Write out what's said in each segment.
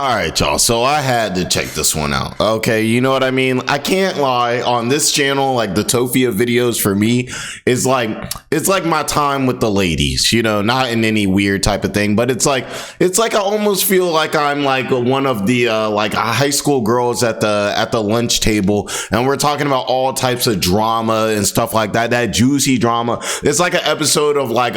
All right, y'all. So I had to check this one out. Okay, you know what I mean? I can't lie. On this channel, like the Tophia videos for me is like, it's like my time with the ladies, you know, not in any weird type of thing, but it's like I almost feel like I'm like one of the like high school girls at the lunch table, and we're talking about all types of drama and stuff like that, that juicy drama. It's like an episode of like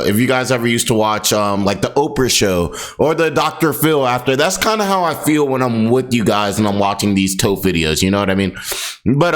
if you guys ever used to watch like the Oprah show or the Dr. Phil after. That's kind of how I feel when I'm with you guys and I'm watching these Toph videos, you know what I mean? But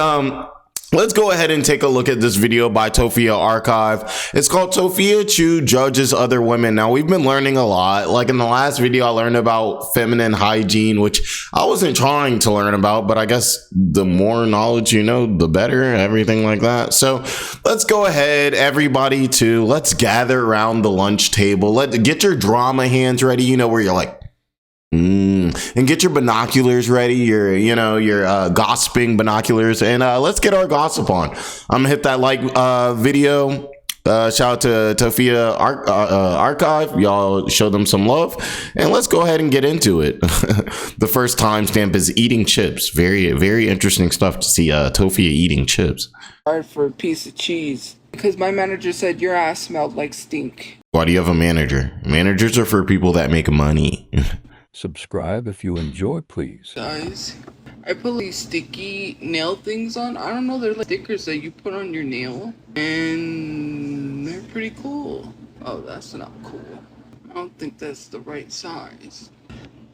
let's go ahead and take a look at this video by Tophia Archive. It's called Tophiachu Judges Other Women. Now, we've been learning a lot. Like in the last video, I learned about feminine hygiene, which I wasn't trying to learn about, but I guess the more knowledge you know, the better, everything like that. So let's go ahead, everybody, let's gather around the lunch table. Get your drama hands ready, you know, where you're like, and get your binoculars ready, your gossiping binoculars, and let's get our gossip on. I'm gonna hit that like video. Shout out to Tophia Archive. Y'all show them some love, and let's go ahead and get into it. The first timestamp is eating chips. Very, very interesting stuff to see Tophia eating chips. Hard for a piece of cheese because my manager said your ass smelled like stink. Why do you have a manager? Managers are for people that make money. Subscribe if you enjoy, please. Guys, I put these sticky nail things on. I don't know, they're like stickers that you put on your nail, and they're pretty cool. Oh, that's not cool. I don't think that's the right size.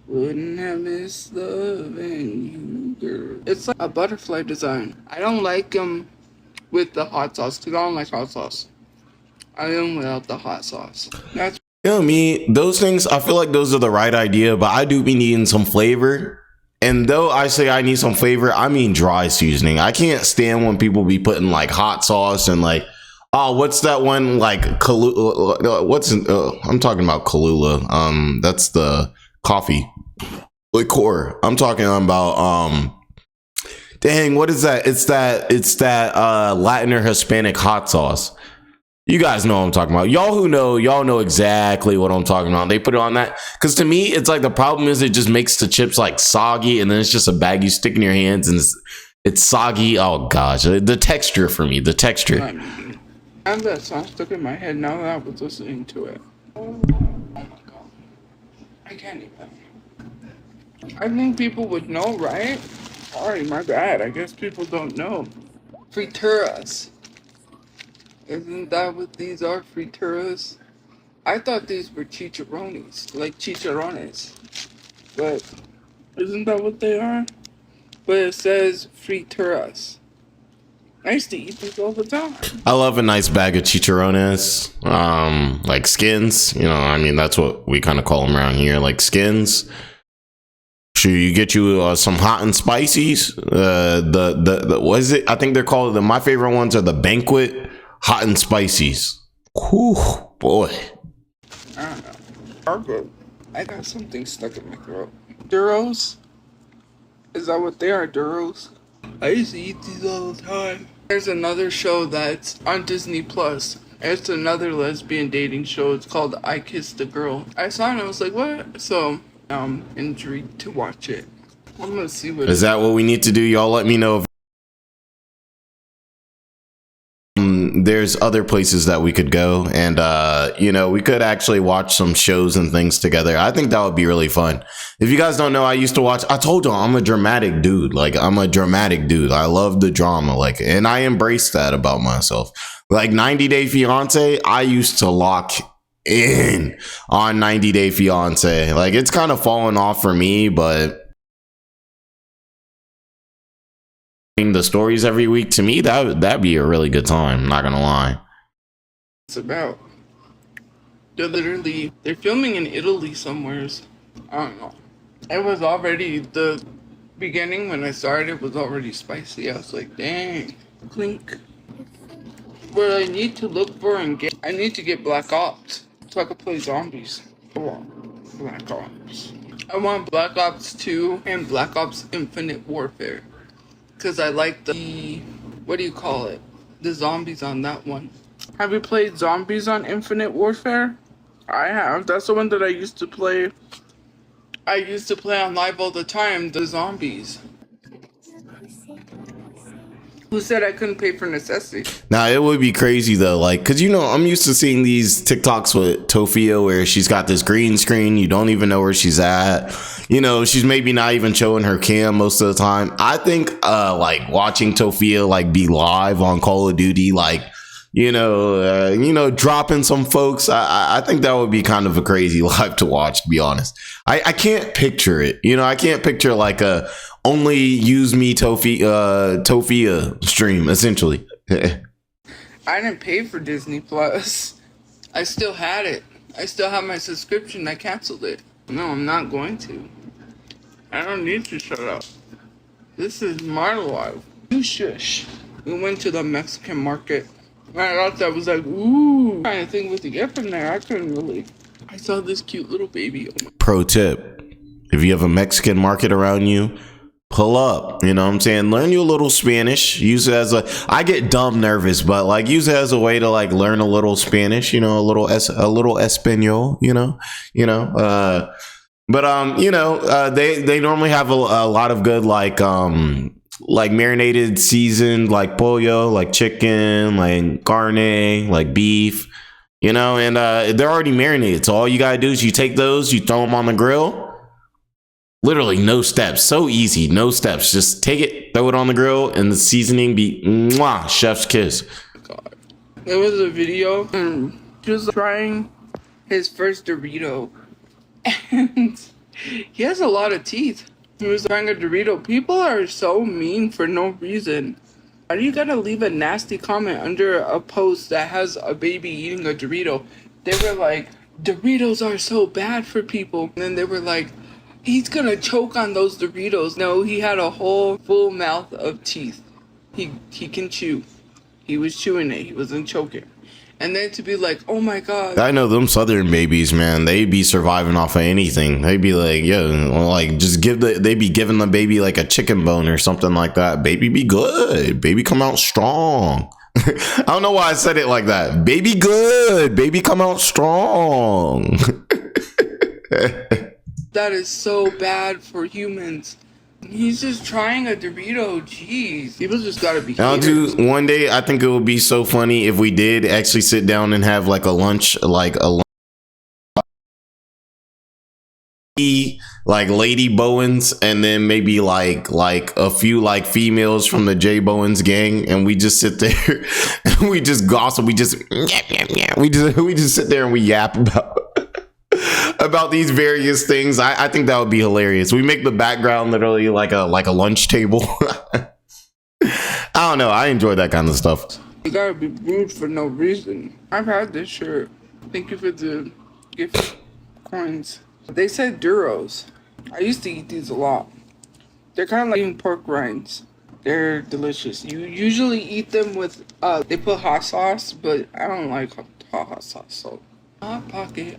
Wouldn't have missed loving you, girl. It's like a butterfly design. I don't like them with the hot sauce because I don't like hot sauce. I am without the hot sauce. That's You know me, those things, I feel like those are the right idea, but I do be needing some flavor. And though I say I need some flavor, I mean dry seasoning. I can't stand when people be putting like hot sauce and like, oh, what's that one? Like, I'm talking about Kahlua. That's the coffee liqueur. I'm talking about, dang, what is that? It's that Latin or Hispanic hot sauce. You guys know what I'm talking about. Y'all who know, y'all know exactly what I'm talking about. They put it on that. Because to me, it's like the problem is it just makes the chips like soggy. And then it's just a bag you stick in your hands and it's soggy. Oh, gosh. The texture for me. The texture. I have that song stuck in my head now that I was listening to it. Oh my God. I can't even. I think people would know, right? Sorry, my bad. I guess people don't know. Frituras. Isn't that what these are, frituras? I thought these were chicharrones, like chicharrones. But isn't that what they are? But it says frituras. I used to eat these all the time. I love a nice bag of chicharrones, like skins. You know, I mean, that's what we kind of call them around here, like skins. Sure, you get you some hot and spices. What is it? I think they're called my favorite ones are the Banquet hot and spices. Whew, boy. I don't know. Are good. I got something stuck in my throat. Duros? Is that what they are, Duros? I used to eat these all the time. There's another show that's on Disney Plus. It's another lesbian dating show. It's called I Kissed a Girl. I saw it and I was like, what? So I'm intrigued to watch it. I'm gonna see what is that what we need to do. Y'all let me know if there's other places that we could go, and you know, we could actually watch some shows and things together. I think that would be really fun. If you guys don't know, I told you I'm a dramatic dude. Like, I'm a dramatic dude. I love the drama, like, and I embrace that about myself. Like 90 Day Fiance, I used to lock in on 90 Day Fiance. Like, it's kind of fallen off for me, but the stories every week, to me, that'd be a really good time, not gonna lie. it's about. They're filming in Italy somewheres. I don't know. It was already, the beginning when I started, it was already spicy. I was like, dang, clink. What I need to look for and get, I need to get Black Ops so I can play zombies. I want Black Ops. I want Black Ops 2 and Black Ops Infinite Warfare. Because I like the, what do you call it? The zombies on that one. Have you played zombies on Infinite Warfare? I have. That's the one that I used to play I used to play on live all the time, the zombies. Who said I couldn't pay for necessities? Now it would be crazy though, like, cause I'm used to seeing these TikToks with Tophia where she's got this green screen, you don't even know where she's at. She's maybe not even showing her cam most of the time. I think like watching Tophia like be live on Call of Duty, like, dropping some folks. I think that would be kind of a crazy live to watch, to be honest. I can't picture it. I can't picture like a only use me Tophia stream, essentially. I didn't pay for Disney Plus. I still had it. I still have my subscription. I canceled it. No, I'm not going to. I don't need to shut up. This is my life. You shush. We went to the Mexican market. I thought that was like, ooh, kind of thing what to get from there. I couldn't really. I saw this cute little baby. Pro tip: if you have a Mexican market around you, pull up. You know what I'm saying? Learn you a little Spanish. Use it as I get dumb nervous, but like use it as a way to like learn a little Spanish. A little Espanol. They normally have a lot of good like marinated, seasoned, like pollo, like chicken, like carne, like beef, and they're already marinated. So all you gotta do is you take those, you throw them on the grill. Literally no steps. So easy, no steps. Just take it, throw it on the grill, and the seasoning be mwah, chef's kiss. God. There was a video and just trying his first Dorito, and he has a lot of teeth. He was trying a Dorito. People are so mean for no reason. Why do you gotta leave a nasty comment under a post that has a baby eating a Dorito? They were like, Doritos are so bad for people. And then they were like, he's gonna choke on those Doritos. No, he had a whole full mouth of teeth. He can chew. He was chewing it. He wasn't choking. And then to be like, oh my God. I know them Southern babies, man. They be surviving off of anything. They be like, they be giving the baby like a chicken bone or something like that. Baby be good. Baby come out strong. I don't know why I said it like that. Baby good. Baby come out strong. That is so bad for humans. He's just trying a Dorito. Jeez. People just gotta be haters. One day, I think it would be so funny if we did actually sit down and have like a lunch, like Lady Bowens, and then maybe like a few like females from the JBowens gang, and we just sit there and we just gossip. We just sit there and we yap about these various things. I think that would be hilarious. We make the background literally like a lunch table. I don't know. I enjoy that kind of stuff. You gotta be rude for no reason. I've had this shirt. Thank you for the gift coins. They said Duros. I used to eat these a lot. They're kind of like eating pork rinds. They're delicious. You usually eat them with, they put hot sauce, but I don't like hot sauce, so. Hot pocket.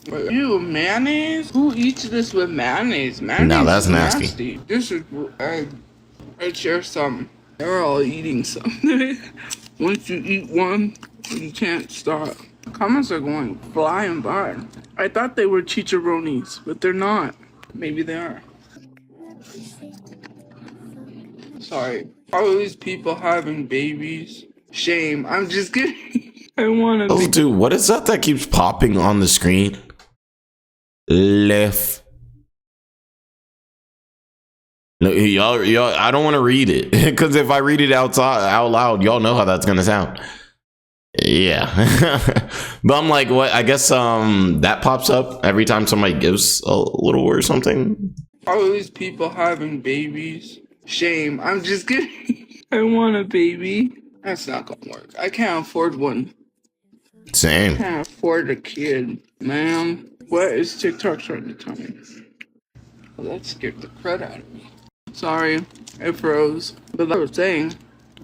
Ew, mayonnaise? Who eats this with mayonnaise? Mayonnaise no, that's nasty. This is, I share some. They're all eating some. Once you eat one, you can't stop. Comments are going flying by. I thought they were chicharrones, but they're not. Maybe they are. Sorry. All these people having babies. Shame. I'm just kidding. I want to. Oh, dude, what is that keeps popping on the screen? Left. No, y'all, I don't want to read it because if I read it out loud, y'all know how that's gonna sound. Yeah, but I'm like, what? I guess that pops up every time somebody gives a little or something. All these people having babies. Shame. I'm just kidding. I want a baby. That's not gonna work. I can't afford one. Same. I can't afford a kid, man. What is TikTok trying to tell me? Well, that scared the crud out of me. Sorry, it froze. But like I was saying,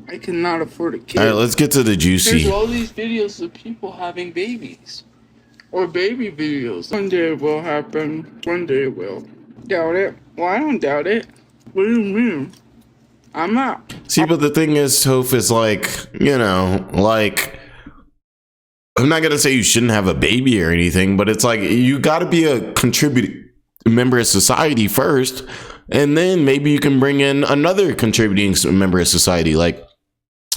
I cannot afford a kid. All right, let's get to the juicy. There's all these videos of people having babies. Or baby videos. One day it will happen. One day it will. Doubt it? Well, I don't doubt it. What do you mean? I'm not. See, but the thing is, Toph, is like, like, I'm not going to say you shouldn't have a baby or anything, but it's like, you got to be a member of society first, and then maybe you can bring in another contributing member of society. Like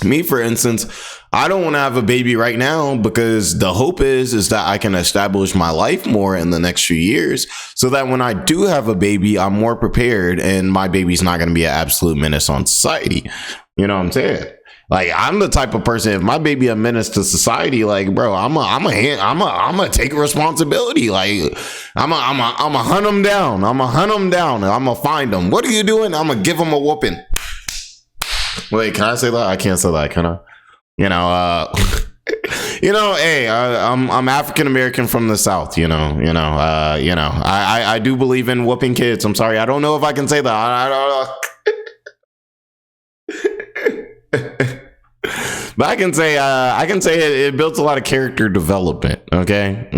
me, for instance, I don't want to have a baby right now because the hope is that I can establish my life more in the next few years so that when I do have a baby, I'm more prepared and my baby's not going to be an absolute menace on society. You know what I'm saying? Like, I'm the type of person, if my baby a menace to society, like, bro, I'm a take responsibility. Like, I'm a hunt them down. I'm a find them. What are you doing? I'm gonna give them a whooping. Wait, can I say that? I can't say that, can I? Hey, I'm African American from the South. I do believe in whooping kids. I'm sorry, I don't know if I can say that. I don't know. But I can say it built a lot of character development. Okay.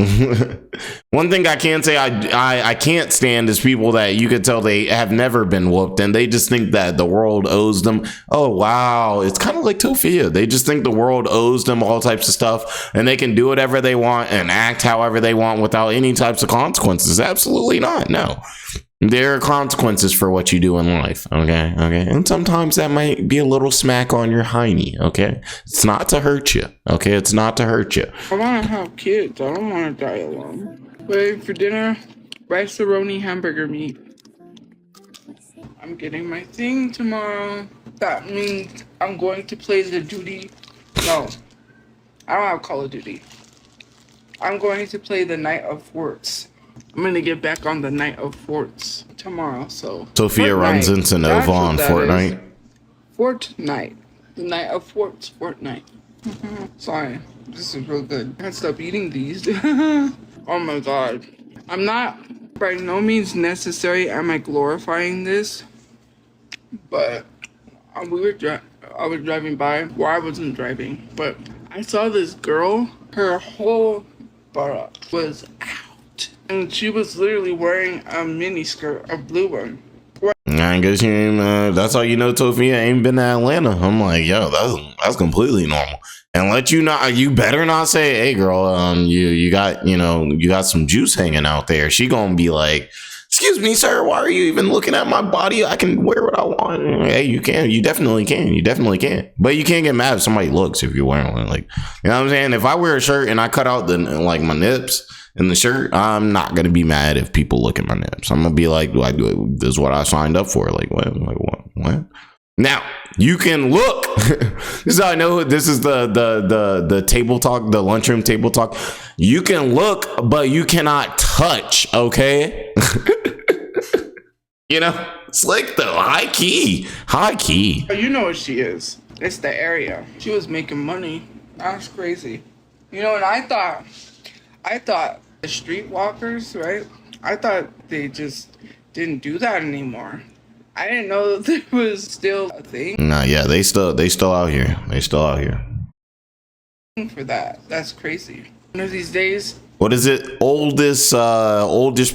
One thing I can say I can't stand is people that you could tell they have never been whooped and they just think that the world owes them. Oh wow, it's kind of like Tophia. They just think the world owes them all types of stuff and they can do whatever they want and act however they want without any types of consequences. Absolutely not. No. There are consequences for what you do in life, okay? And sometimes that might be a little smack on your hiney, okay? It's not to hurt you, okay? It's not to hurt you. I want to have kids. I don't want to die alone. Wait, for dinner, rice-a-roni hamburger meat. I'm getting my thing tomorrow. That means I'm going to play the duty. No, I don't have Call of Duty. I'm going to play the Night of Forts. I'm going to get back on the Night of Forts tomorrow, so... Sophia runs into Nova on Fortnite. Fortnite. The Night of Forts, Fortnite. Sorry, this is real good. I can't stop eating these. Oh my god. I'm not, by no means necessary am I glorifying this, but I was driving by, well, I wasn't driving, but I saw this girl, her whole butt was out. And she was literally wearing a mini skirt, a blue one. I guess you ain't, that's how you know Tophia ain't been to Atlanta. I'm like, yo, that's completely normal. And let you know, you better not say, hey girl, you got some juice hanging out there. She gonna be like, excuse me, sir, why are you even looking at my body? I can wear what I want. Hey, you definitely can. But you can't get mad if somebody looks if you're wearing one. Like, you know what I'm saying? If I wear a shirt and I cut out my nips in the shirt, I'm not gonna be mad if people look at my nips. I'm gonna be like, this is what I signed up for. Like what? Now you can look. This is how I know this is the table talk, the lunchroom table talk. You can look, but you cannot touch. Okay. Slick though, high key. You know what she is. It's the area. She was making money. That's crazy. And I thought the streetwalkers, right? I thought they just didn't do that anymore. I didn't know that there was still a thing. Nah, yeah, they still out here. For that. That's crazy. One of these days. What is it? Oldest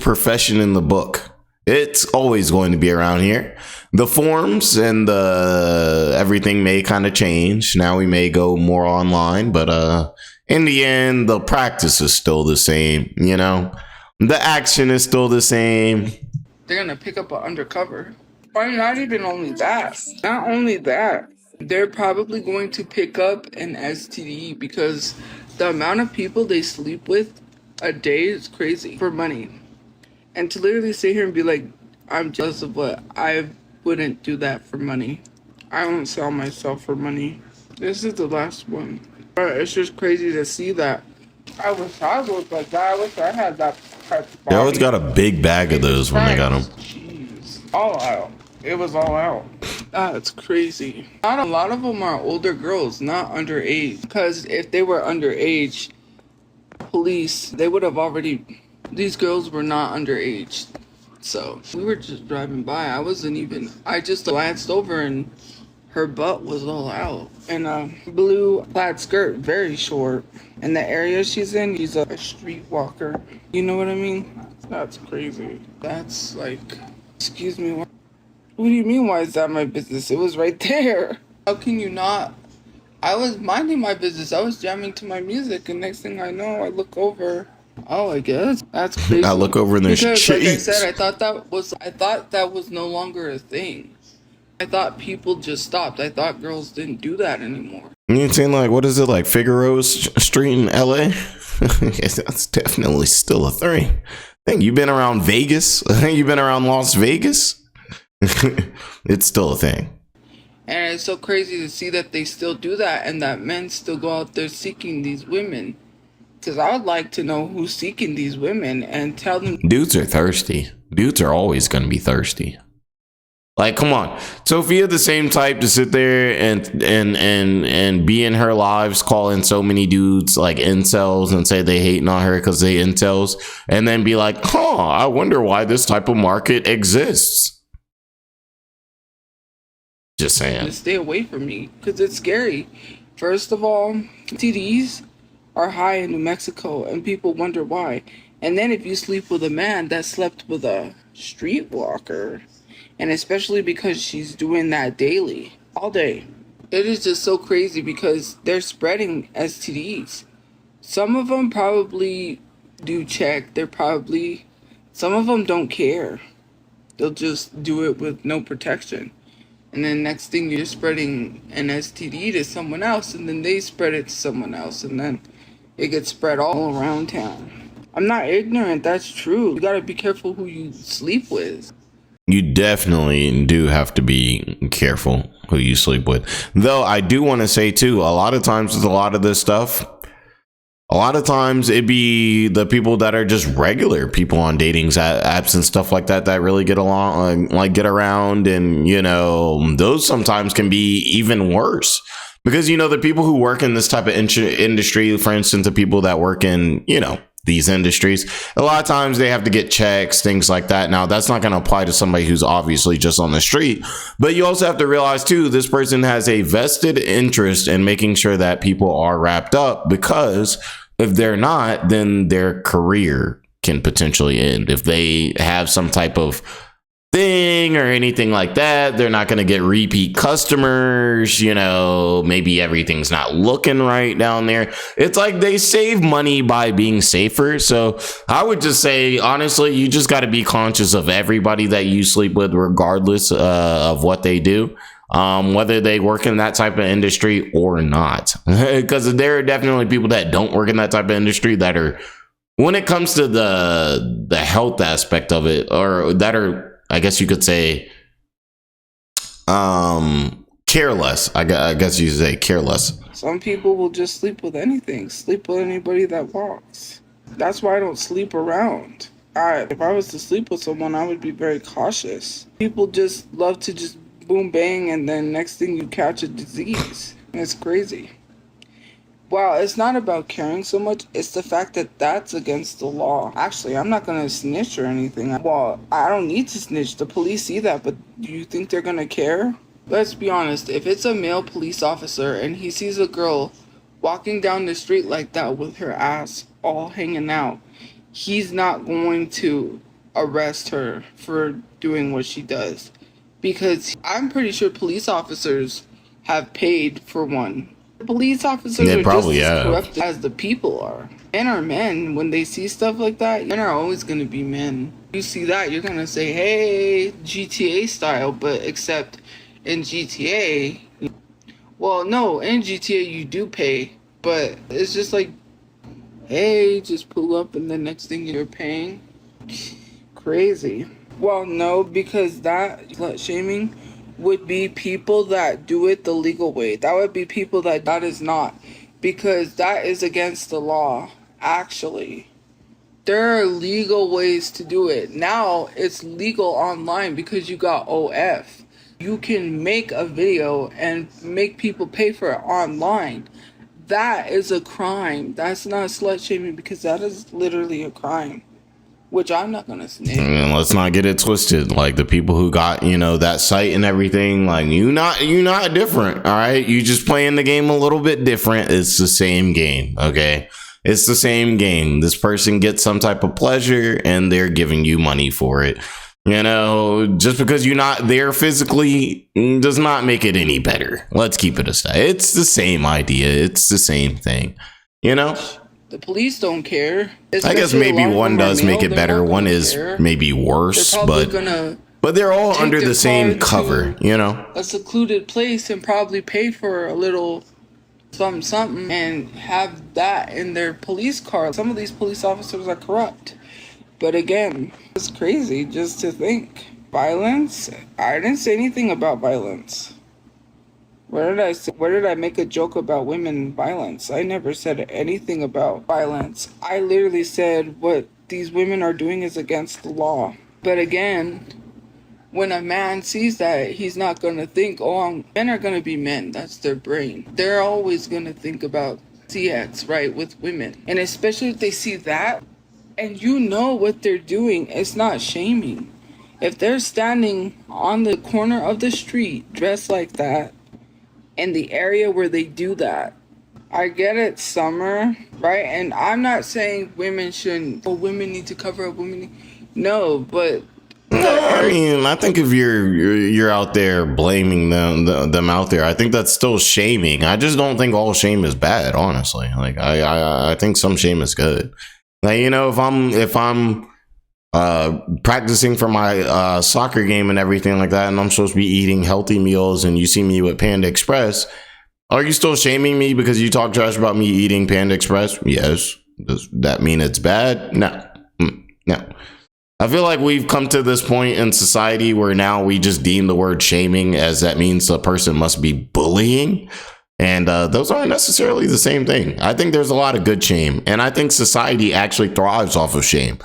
profession in the book. It's always going to be around here. The forms and everything may kind of change. Now we may go more online, but in the end, the practice is still the same. The action is still the same. They're gonna pick up an undercover. Or not even only that. Not only that. They're probably going to pick up an STD because the amount of people they sleep with a day is crazy for money. And to literally sit here and be like, I'm jealous of what, I wouldn't do that for money. I don't sell myself for money. This is the last one. But it's just crazy to see that. I wish I was like that. I wish I had that type of body. They always got a big bag of those when they got them. Jeez. All out. It was all out. That's crazy. Not a lot of them are older girls, not underage. Because if they were underage, police, they would have already... These girls were not underage. So, we were just driving by. I just glanced over and her butt was all out. And a blue plaid skirt, very short. And the area she's in, she's a streetwalker. You know what I mean? That's crazy. That's like, excuse me, what do you mean, why is that my business? It was right there. How can you not? I was minding my business. I was jamming to my music, and next thing I know, I look over, Oh, I guess that's crazy. I look over and there's Because, like I cheeks. said, I thought that was no longer a thing. I thought people just stopped. I thought girls didn't do that anymore. You saying like, what is it, like Figaro's Street in LA? Yes, that's definitely still a thing. Think you've been around Vegas? You've been around Las Vegas? It's still a thing. And it's so crazy to see that they still do that and that men still go out there seeking these women. Because I would like to know who's seeking these women and tell them. Dudes are thirsty. Dudes are always going to be thirsty. Like, come on. Tophia the same type to sit there and be in her lives calling so many dudes like incels and say they hating on her because they incels, and then be like, I wonder why this type of market exists. Just saying. Stay away from me because it's scary. First of all, TDs are high in New Mexico and people wonder why. And then if you sleep with a man that slept with a streetwalker, and especially because she's doing that daily, all day. It is just so crazy because they're spreading STDs. Some of them probably do check. Some of them don't care. They'll just do it with no protection. And then next thing you're spreading an STD to someone else, and then they spread it to someone else, and then it gets spread all around town. I'm not ignorant, that's true. You gotta be careful who you sleep with. You definitely do have to be careful who you sleep with. Though I do want to say too, a lot of times with a lot of this stuff, a lot of times it be the people that are just regular people on dating apps and stuff like that that really get along, like get around, and those sometimes can be even worse. Because the people who work in this type of industry, for instance, the people that work in these industries, a lot of times they have to get checks, things like that. Now, that's not going to apply to somebody who's obviously just on the street, but you also have to realize too, this person has a vested interest in making sure that people are wrapped up, because if they're not, then their career can potentially end. If they have some type of thing or anything like that, they're not going to get repeat customers. Maybe everything's not looking right down there. It's like they save money by being safer. So I would just say, honestly, you just got to be conscious of everybody that you sleep with, regardless of what they do, whether they work in that type of industry or not. Because there are definitely people that don't work in that type of industry that are, when it comes to the health aspect of it, or that are, I guess you could say, careless. I guess you say careless. Some people will just sleep with anything, sleep with anybody that walks. That's why I don't sleep around. If I was to sleep with someone, I would be very cautious. People just love to just boom bang, and then next thing you catch a disease. It's crazy. Well, it's not about caring so much. It's the fact that that's against the law. Actually, I'm not going to snitch or anything. Well, I don't need to snitch. The police see that, but do you think they're going to care? Let's be honest. If it's a male police officer and he sees a girl walking down the street like that with her ass all hanging out, he's not going to arrest her for doing what she does. Because I'm pretty sure police officers have paid for one. Police officers are just as corrupt as the people are. Men are men. When they see stuff like that, men are always going to be men. You see that, you're going to say, hey, GTA style, but except in GTA, well, no, in GTA you do pay, but it's just like, hey, just pull up and the next thing you're paying. Crazy. Well, no, because that slut shaming would be people that do it the legal way. That would be people that is not, because that is against the law. Actually, there are legal ways to do it. Now it's legal online because you got OF. You can make a video and make people pay for it online. That is a crime. That's not slut shaming, because that is literally a crime. Which I'm not gonna snitch. And let's not get it twisted. Like, the people who got, that site and everything, like, you not different. All right. You just playing the game a little bit different. It's the same game. Okay. It's the same game. This person gets some type of pleasure and they're giving you money for it. Just because you're not there physically does not make it any better. Let's keep it a style. It's the same idea. It's the same thing, The police don't care. I guess Especially a maybe lot of one them are does make male, it they're better. not One gonna is care. maybe They're worse, probably gonna but they're all take under their the same car cover, to you know? a secluded place and probably pay for a little something and have that in their police car. Some of these police officers are corrupt. But again, it's crazy just to think. Violence? I didn't say anything about violence. Where did I make a joke about women violence? I never said anything about violence. I literally said what these women are doing is against the law. But again, when a man sees that, he's not going to think, oh, men are going to be men. That's their brain. They're always going to think about CX, right, with women. And especially if they see that, and you know what they're doing, it's not shaming. If they're standing on the corner of the street dressed like that, in the area where they do that, I get it, summer, right? And I'm not saying women shouldn't, or women need to cover up, no, but No, I mean, I think if you're out there blaming them out there, I think that's still shaming. I just don't think all shame is bad, honestly. Like I think some shame is good. Like, you know, if I'm practicing for my soccer game and everything like that, and I'm supposed to be eating healthy meals, and you see me with Panda Express, are you still shaming me because you talk trash about me eating Panda Express? Yes. Does that mean it's bad? No. No. I feel like we've come to this point in society where now we just deem the word shaming as that means the person must be bullying. And those aren't necessarily the same thing. I think there's a lot of good shame. And I think society actually thrives off of shame.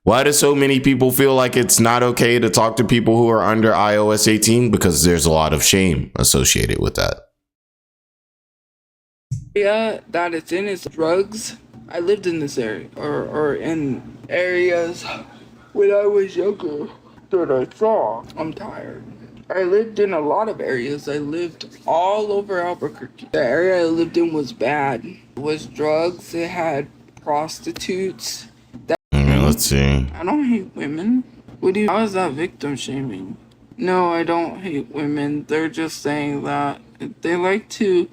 Why do so many people feel like it's not okay to talk to people who are under iOS 18? Because there's a lot of shame associated with that. Yeah, that it's in is drugs. I lived in this area, or in areas when I was younger that I saw. I'm tired. I lived in a lot of areas. I lived all over Albuquerque. The area I lived in was bad. It was drugs. It had prostitutes. Let's see. I don't hate women. How is that victim shaming? No, I don't hate women. They're just saying that they like to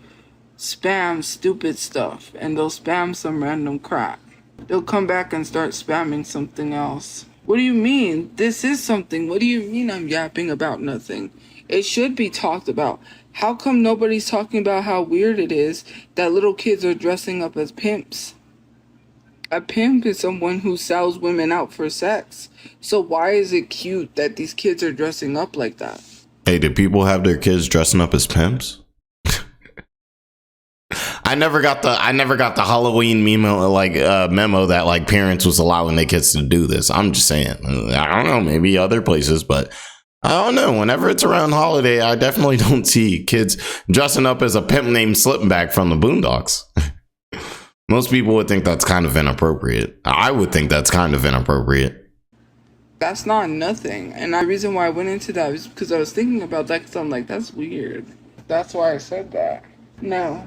spam stupid stuff, and they'll spam some random crap. They'll come back and start spamming something else. What do you mean? This is something. What do you mean I'm yapping about nothing? It should be talked about. How come nobody's talking about how weird it is that little kids are dressing up as pimps? A pimp is someone who sells women out for sex. So why is it cute that these kids are dressing up like that? Hey, do people have their kids dressing up as pimps? I never got the Halloween memo that like parents was allowing their kids to do this. I'm just saying. I don't know, maybe other places, but I don't know. Whenever it's around holiday, I definitely don't see kids dressing up as a pimp named Slipback from the Boondocks. Most people would think that's kind of inappropriate. I would think that's kind of inappropriate. That's not nothing. And the reason why I went into that was because I was thinking about that, because I'm like, that's weird. That's why I said that. No,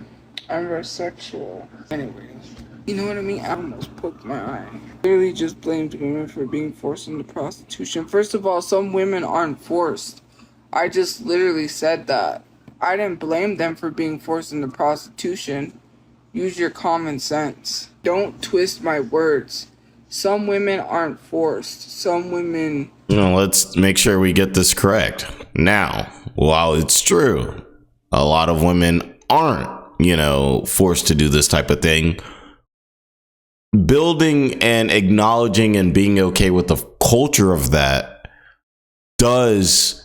I'm bisexual. Anyways, you know what I mean? I almost poked my eye. Literally just blamed women for being forced into prostitution. First of all, some women aren't forced. I just literally said that. I didn't blame them for being forced into prostitution. Use your common sense. Don't twist my words. Some women aren't forced. Some women... Let's make sure we get this correct. Now, while it's true, a lot of women aren't, forced to do this type of thing, building and acknowledging and being okay with the culture of that does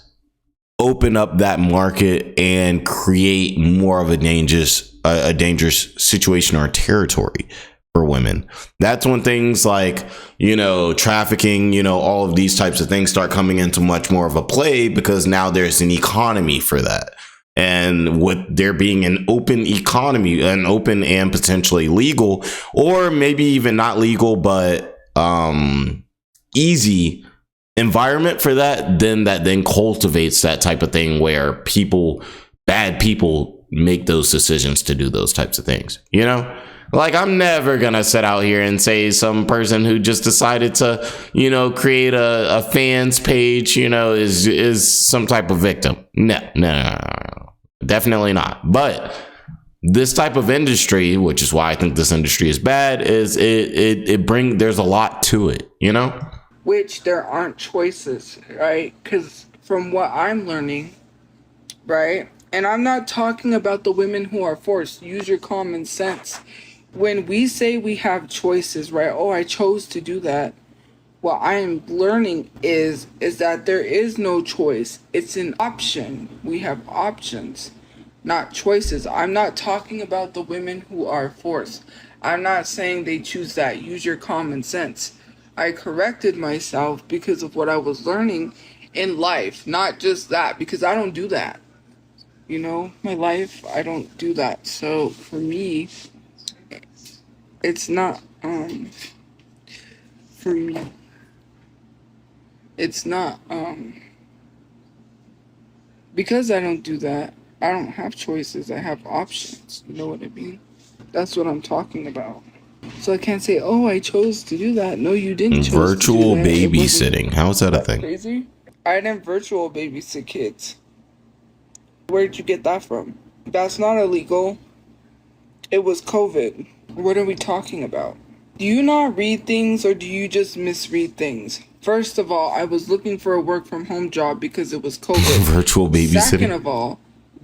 open up that market and create more of a dangerous situation or territory for women. That's when things like, trafficking, all of these types of things start coming into much more of a play, because now there's an economy for that. And with there being an open economy, an open and potentially legal, or maybe even not legal, but easy environment for that then cultivates that type of thing where bad people make those decisions to do those types of things. Like, I'm never gonna sit out here and say some person who just decided to, create a fans page, is some type of victim. No, definitely not. But this type of industry, which is why I think this industry is bad, is there's a lot to it, you know? Which there aren't choices, right? Because from what I'm learning, right? And I'm not talking about the women who are forced. Use your common sense. When we say we have choices, right? Oh, I chose to do that. What I am learning is that there is no choice. It's an option. We have options, not choices. I'm not talking about the women who are forced. I'm not saying they choose that. Use your common sense. I corrected myself because of what I was learning in life, not just that, because I don't do that. You know, my life, I don't do that. So for me, it's not, for me, it's not, because I don't do that, I don't have choices, I have options. You know what I mean? That's what I'm talking about. So I can't say, oh, I chose to do that. No, you didn't choose Virtual to do that. babysitting. How is that a thing? Crazy? I didn't virtual babysit kids. Where'd you get that from? That's not illegal. It was COVID. What are we talking about? Do you not read things or do you just misread things? First of all, I was looking for a work from home job because it was COVID. Virtual babysitting. Second of all,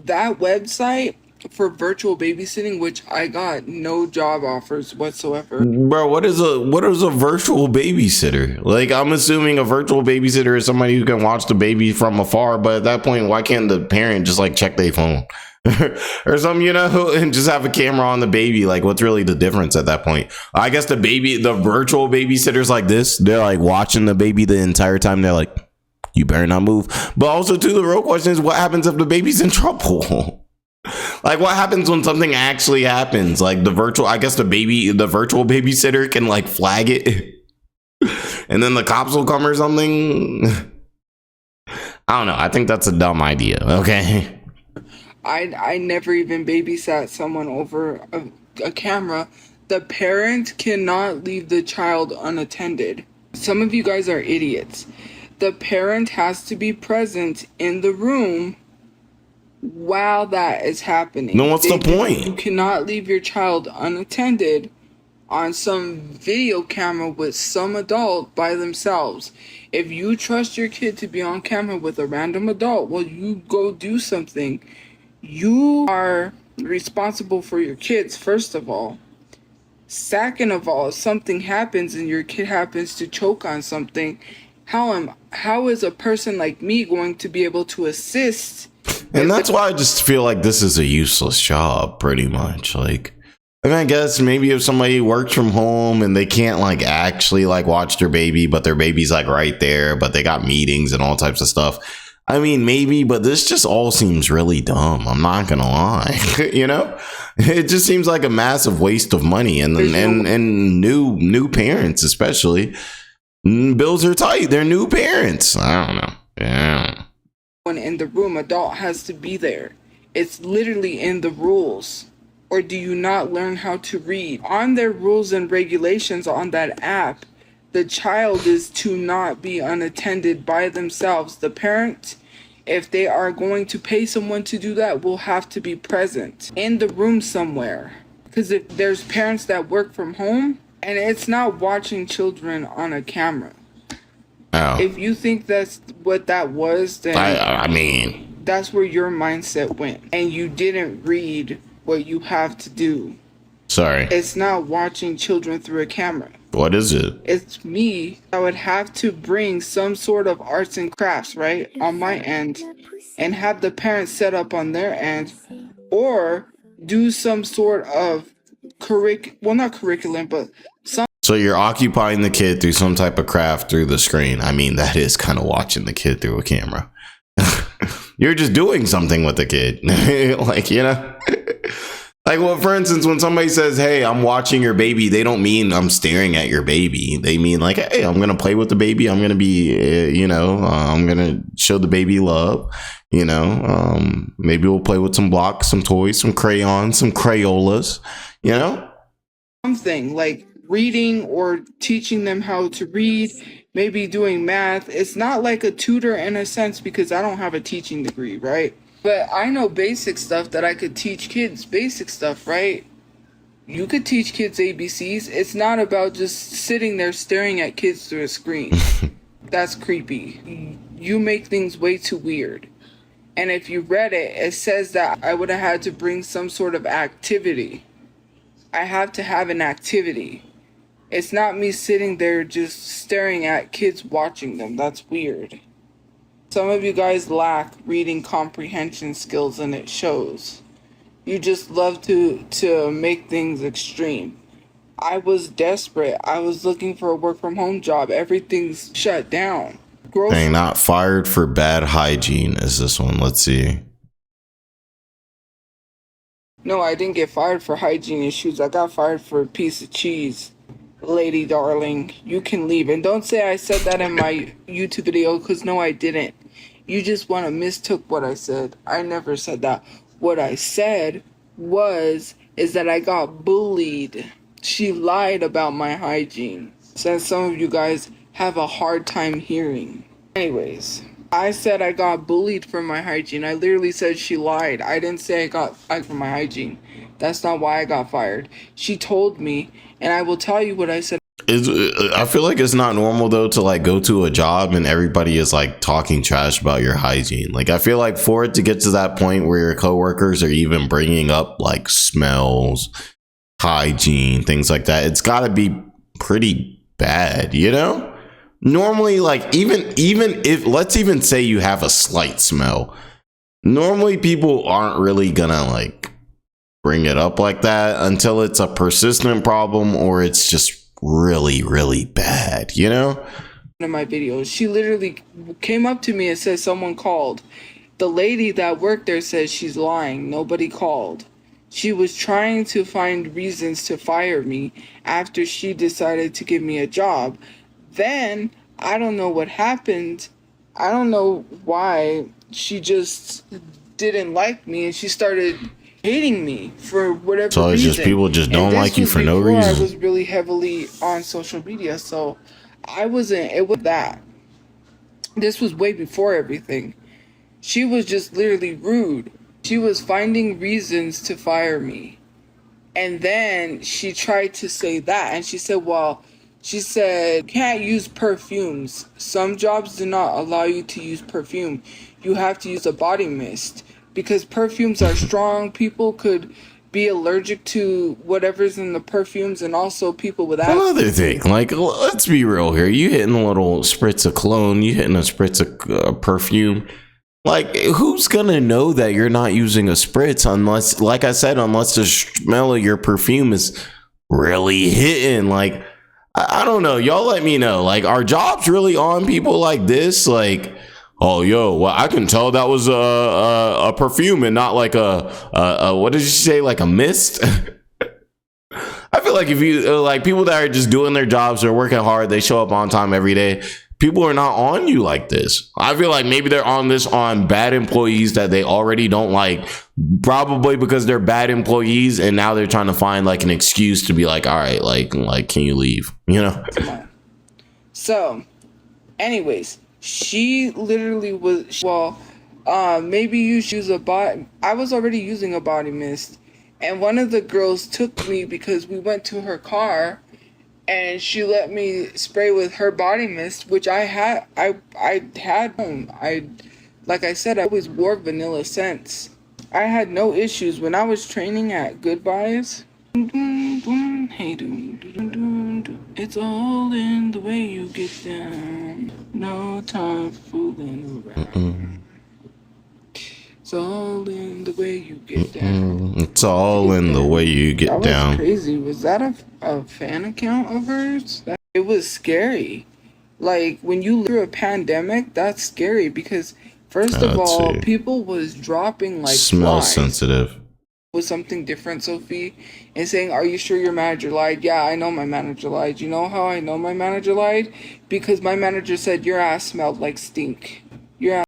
that website for virtual babysitting, which I got no job offers whatsoever. Bro, what is a virtual babysitter? Like, I'm assuming a virtual babysitter is somebody who can watch the baby from afar, but at that point, why can't the parent just like check their phone or something, you know, and just have a camera on the baby? Like, what's really the difference at that point? I guess the virtual babysitters like this, they're like watching the baby the entire time. They're like, you better not move. But also too, the real question is, what happens if the baby's in trouble? Like, what happens when something actually happens? Like, the virtual babysitter can like flag it and then the cops will come or something. I don't know. I think that's a dumb idea. Okay. I never even babysat someone over a camera. The parent cannot leave the child unattended. Some of you guys are idiots. The parent has to be present in the room while that is happening. Then what's the point? You cannot leave your child unattended on some video camera with some adult by themselves. If you trust your kid to be on camera with a random adult while you go do something, you are responsible for your kids, first of all. Second of all, if something happens and your kid happens to choke on something, how is a person like me going to be able to assist? And that's why I just feel like this is a useless job, pretty much. Like, I mean, I guess maybe if somebody works from home and they can't like actually like watch their baby, but their baby's like right there, but they got meetings and all types of stuff. I mean, maybe, but this just all seems really dumb. I'm not gonna lie. You know, it just seems like a massive waste of money, and new parents especially. Bills are tight. They're new parents. I don't know. Yeah. When in the room, adult has to be there. It's literally in the rules. Or do you not learn how to read? On their rules and regulations on that app, the child is to not be unattended by themselves. The parent, if they are going to pay someone to do that, will have to be present in the room somewhere. Because if there's parents that work from home, and it's not watching children on a camera. Oh. If you think that's what that was, then I mean, that's where your mindset went. And you didn't read what you have to do. Sorry. It's not watching children through a camera. What is it? It's me. I would have to bring some sort of arts and crafts, right, on my end, and have the parents set up on their end, or do some sort of not curriculum, but some. So you're occupying the kid through some type of craft through the screen. I mean, that is kind of watching the kid through a camera. You're just doing something with the kid. Like, you know, like, well, for instance, when somebody says, hey, I'm watching your baby, they don't mean I'm staring at your baby. They mean like, hey, I'm going to play with the baby. I'm going to be, I'm going to show the baby love. You know, maybe we'll play with some blocks, some toys, some crayons, some Crayolas, you know, something like reading or teaching them how to read, maybe doing math. It's not like a tutor in a sense because I don't have a teaching degree, right? But I know basic stuff that I could teach kids. Basic stuff, right? You could teach kids ABCs. It's not about just sitting there staring at kids through a screen. That's creepy. You make things way too weird. And if you read it, it says that I would have had to bring some sort of activity. I have to have an activity. It's not me sitting there just staring at kids watching them. That's weird. Some of you guys lack reading comprehension skills, and it shows. You just love to make things extreme. I was desperate. I was looking for a work from home job. Everything's shut down. Dang, not fired for bad hygiene is this one. Let's see. No, I didn't get fired for hygiene issues. I got fired for a piece of cheese. Lady darling, you can leave. And don't say I said that in my YouTube video, because no, I didn't. You just want to mistook what I said. I never said that. What I said is that I got bullied. She lied about my hygiene. Since some of you guys have a hard time hearing. Anyways, I said I got bullied for my hygiene. I literally said she lied. I didn't say I got fired for my hygiene. That's not why I got fired. She told me, and I will tell you what I said. I feel like it's not normal though to like go to a job and everybody is like talking trash about your hygiene. Like I feel like for it to get to that point where your coworkers are even bringing up like smells, hygiene, things like that, it's got to be pretty bad, you know? Normally, like even if let's even say you have a slight smell, normally people aren't really gonna like bring it up like that until it's a persistent problem or it's just really bad, you know? In my videos, she literally came up to me and said someone called. The lady that worked there says she's lying. Nobody called. She was trying to find reasons to fire me after she decided to give me a job. Then I don't know what happened. I don't know why she just didn't like me and she started hating me for whatever reason. So it's just people just don't like you for no reason. I was really heavily on social media, so I wasn't. It was that. This was way before everything. She was just literally rude. She was finding reasons to fire me. And then she tried to say that. And she said, well, she said, can't use perfumes. Some jobs do not allow you to use perfume. You have to use a body mist. Because perfumes are strong. People could be allergic to whatever's in the perfumes, and also people with asthma. Another thing, like, let's be real here. You hitting a little spritz of cologne, you hitting a spritz of perfume. Like, who's gonna know that you're not using a spritz unless, like I said, unless the smell of your perfume is really hitting? Like, I don't know. Y'all let me know. Like, are jobs really on people like this? Like, oh, yo, well, I can tell that was a perfume and not like a what did you say? Like a mist? I feel like if you like people that are just doing their jobs, they're working hard, they show up on time every day. People are not on you like this. I feel like maybe they're on this on bad employees that they already don't like, probably because they're bad employees, and now they're trying to find like an excuse to be like, all right, like can you leave? You know? So, anyways, she literally was, well, maybe you should use a body. I was already using a body mist, and one of the girls took me because we went to her car. And she let me spray with her body mist, which I had home. Like I said, I always wore vanilla scents. I had no issues when I was training at Goodbyes. Hey, it's all in the way you get down. No time for fooling around. It's all in the way you get down. It's all in the way you get down. That was crazy. Was that a fan account of hers? It was scary. Like, when you live through a pandemic, that's scary because, first of all, people was dropping like smell flies. Sensitive. Was something different, Sophie? And saying, are you sure your manager lied? Yeah, I know my manager lied. You know how I know my manager lied? Because my manager said your ass smelled like stink. Your ass.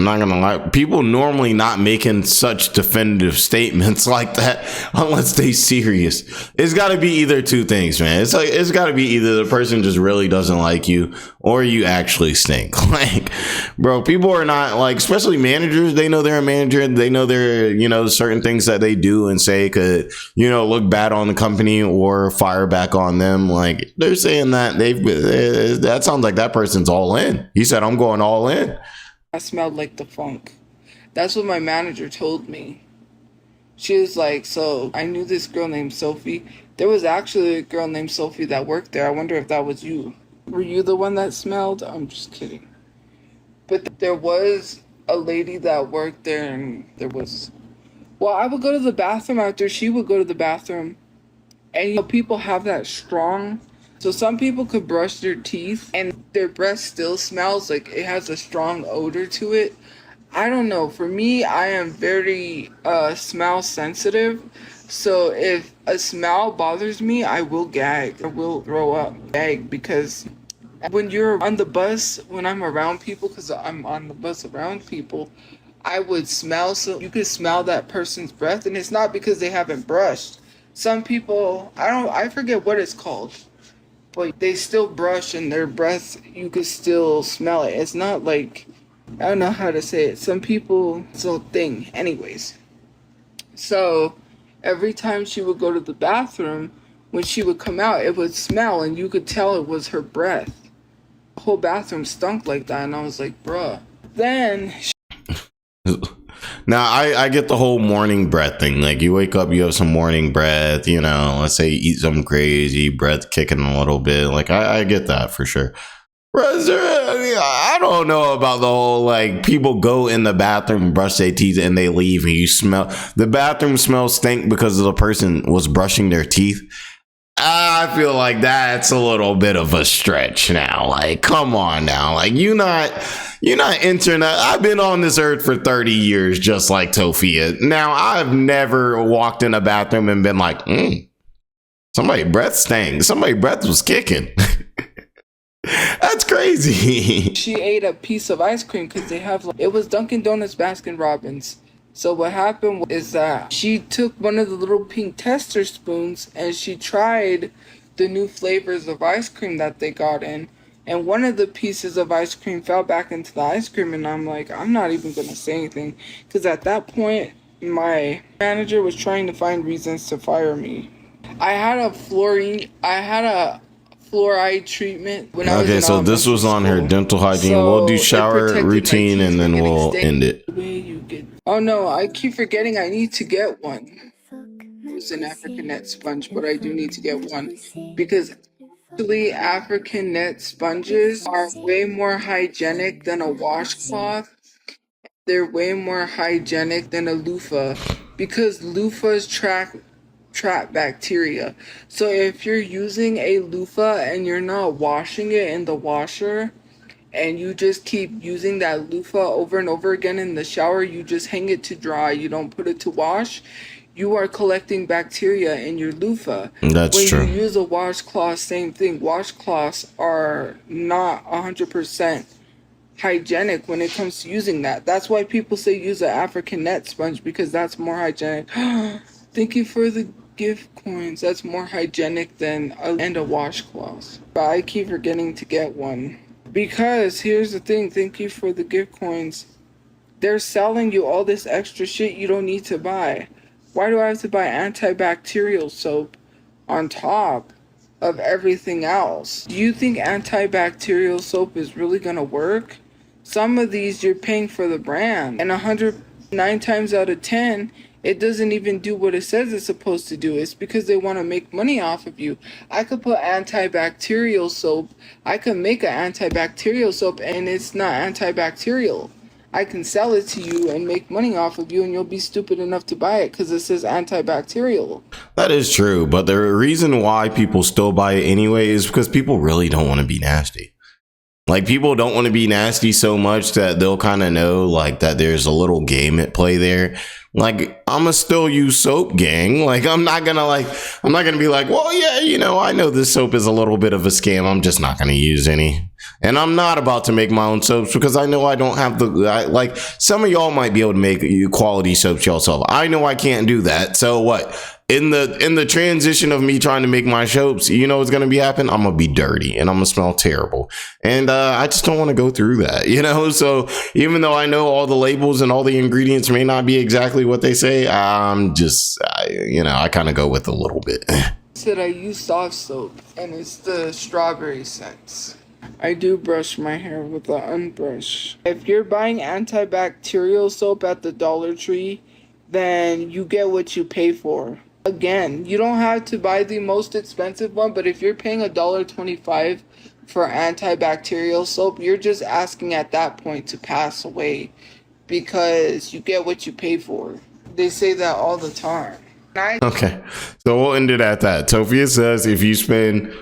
not gonna lie. People normally not making such definitive statements like that unless they serious. It's got to be either two things, man. It's got to be either the person just really doesn't like you or you actually stink. Like, bro, people are not like, especially managers. They know they're a manager. They know they're, certain things that they do and say could, look bad on the company or fire back on them. Like, they're saying that that sounds like that person's all in. He said, I'm going all in. I smelled like the funk. That's what my manager told me. She was like, so I knew this girl named Sophie. There was actually a girl named Sophie that worked there. I wonder if that was you. Were you the one that smelled? I'm just kidding. But there was a lady that worked there, and there was... Well, I would go to the bathroom after she would go to the bathroom. And people have that strong... So some people could brush their teeth and their breath still smells like it has a strong odor to it. I don't know. For me, I am very smell sensitive. So if a smell bothers me, I will gag. I will throw up, gag, because when you're on the bus, when I'm around people, because I'm on the bus around people, I would smell. So you could smell that person's breath, and it's not because they haven't brushed. Some people, I forget what it's called. But they still brush and their breath, you could still smell it. It's not like, I don't know how to say it. Some people, it's a thing. Anyways. So, every time she would go to the bathroom, when she would come out, it would smell and you could tell it was her breath. The whole bathroom stunk like that and I was like, bruh. Then... Now, I get the whole morning breath thing. Like, you wake up, you have some morning breath, let's say you eat something crazy, breath kicking a little bit. Like, I get that for sure. I don't know about the whole, like, people go in the bathroom, brush their teeth, and they leave, and you smell... The bathroom smells stink because the person was brushing their teeth. I feel like that's a little bit of a stretch now. Like, come on now. Like, you're not internet. I've been on this earth for 30 years, just like Tophia. Now, I've never walked in a bathroom and been like, somebody's breath stank. Somebody's breath was kicking. That's crazy. She ate a piece of ice cream because they have, it was Dunkin' Donuts Baskin Robbins. So what happened is that she took one of the little pink tester spoons and she tried the new flavors of ice cream that they got in. And one of the pieces of ice cream fell back into the ice cream and I'm like, I'm not even going to say anything. Because at that point, my manager was trying to find reasons to fire me. I had a fluoride treatment when I was in so this was on her dental hygiene. So we'll do shower routine and then we'll end it. Oh no, I keep forgetting I need to get one. It's an African net sponge, but I do need to get one because actually African net sponges are way more hygienic than a washcloth. They're way more hygienic than a loofah because loofahs trap bacteria. So if you're using a loofah and you're not washing it in the washer and you just keep using that loofah over and over again in the shower, you just hang it to dry, you don't put it to wash, you are collecting bacteria in your loofah. That's true. When you use a washcloth, same thing. Washcloths are not 100% hygienic when it comes to using that. That's why people say use an African net sponge because that's more hygienic. Thank you for the gift coins. That's more hygienic than a washcloth. But I keep forgetting to get one. Because here's the thing, thank you for the gift coins. They're selling you all this extra shit you don't need to buy. Why do I have to buy antibacterial soap on top of everything else? Do you think antibacterial soap is really gonna work? Some of these you're paying for the brand, and 109 times out of 10, it doesn't even do what it says it's supposed to do. It's because they want to make money off of you. I could put antibacterial soap. I could make an antibacterial soap and it's not antibacterial. I can sell it to you and make money off of you and you'll be stupid enough to buy it because it says antibacterial. That is true. But the reason why people still buy it anyway is because people really don't want to be nasty. Like, people don't want to be nasty so much that they'll kind of know, like, that there's a little game at play there like I'ma still use soap, gang. Like I'm not gonna be like, well, yeah, you know, I know this soap is a little bit of a scam. I'm just not gonna use any. And I'm not about to make my own soaps because I know I don't have like some of y'all might be able to make quality soaps yourself. I know I can't do that. So what? In the transition of me trying to make my soaps, you know what's gonna be happening? I'm gonna be dirty and I'm gonna smell terrible. And I just don't want to go through that, you know? So even though I know all the labels and all the ingredients may not be exactly what they say, I kind of go with a little bit. Said I use soft soap and it's the strawberry scents. I do brush my hair with an unbrush. If you're buying antibacterial soap at the Dollar Tree, then you get what you pay for. Again, you don't have to buy the most expensive one, but if you're paying $1.25 for antibacterial soap, you're just asking at that point to pass away because you get what you pay for. They say that all the time. Okay, so we'll end it at that. Tophia says if you spend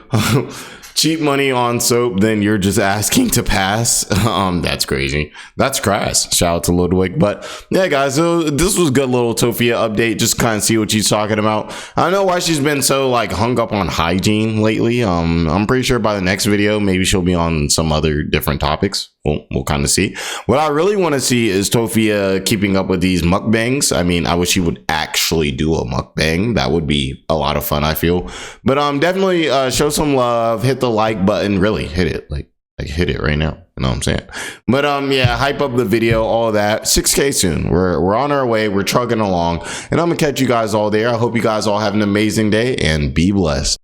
cheap money on soap, then you're just asking to pass. That's crazy. That's crass. Shout out to Ludwig. But yeah, guys, so this was a good little Tophia update. Just kind of see what she's talking about. I don't know why she's been so like hung up on hygiene lately. I'm pretty sure by the next video, maybe she'll be on some other different topics. We'll kind of see. What I really want to see is Tophia keeping up with these mukbangs. I mean, I wish she would actually do a mukbang. That would be a lot of fun, I feel. But definitely show some love. Hit the like button. Really hit it. Like hit it right now. You know what I'm saying? But yeah, hype up the video, all that. 6K soon. We're on our way. We're trucking along. And I'm gonna catch you guys all there. I hope you guys all have an amazing day and be blessed.